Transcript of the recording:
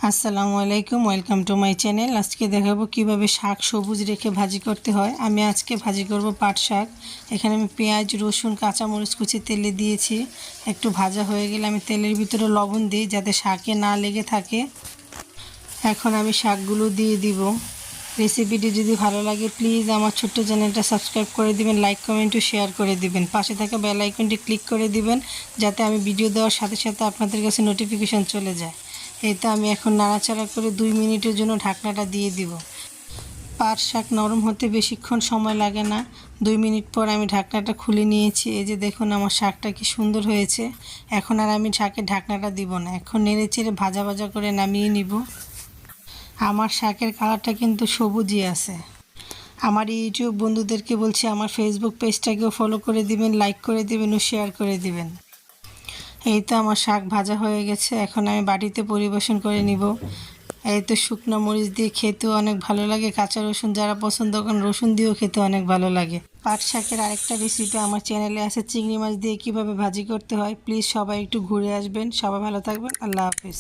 আসসালামু আলাইকুম, welcome to my channel. আজকে দেখাবো কিভাবে শাক সবুজ রেখে ভাজি করতে হয়। আমি আজকে ভাজি করব পাট শাক। এখানে আমি পেঁয়াজ, রসুন, কাঁচামরিচ কুচি তেলে দিয়েছি। একটু ভাজা হয়ে গেলে আমি তেলের ভিতরে লবণ দিই যাতে শাকে না লেগে থাকে। এখন আমি শাকগুলো দিয়ে দিব। রেসিপিটি যদি ভালো লাগে প্লিজ আমার ছোট্ট চ্যানেলটা সাবস্ক্রাইব করে দিবেন, লাইক কমেন্ট ও শেয়ার করে দিবেন। পাশে থাকা বেল আইকনটি ক্লিক করে দিবেন যাতে আমি ভিডিও দেওয়ার সাথে সাথে আপনাদের কাছে নোটিফিকেশন চলে যায়। এই তো আমি এখন নাড়াচাড়া করে 2 মিনিটের জন্য ঢাকনাটা দিয়ে দিব। পাট শাক নরম হতে বেশিক্ষণ সময় লাগে না। 2 মিনিট পর আমি ঢাকনাটা খুলে নিয়েছি। এই যে দেখুন আমার শাকটা কি সুন্দর হয়েছে। এখন আর আমি শাকের ঢাকনাটা দিব না, এখন নেড়ে চেড়ে ভাজা ভাজা করে নামিয়ে নিব। আমার শাকের কালারটা কিন্তু সবুজই আছে। আমার ইউটিউব বন্ধুদেরকে বলছি আমার ফেসবুক পেজটাকেও ফলো করে দিবেন, লাইক করে দিবেন ও শেয়ার করে দিবেন। এই তো আমার শাক ভাজা হয়ে গেছে, এখন আমি বাটিতে পরিবেশন করে নিব। এই তো শুকনো মরিচ দিয়ে খেতেও অনেক ভালো লাগে, কাঁচা রসুন যারা পছন্দ করেন রসুন দিয়েও খেতে অনেক ভালো লাগে। পাট শাকের আরেকটা রেসিপি আমার চ্যানেলে আছে, চিংড়ি মাছ দিয়ে কীভাবে ভাজি করতে হয়। প্লিজ সবাই একটু ঘুরে আসবেন। সবাই ভালো থাকবেন। আল্লাহ হাফিজ।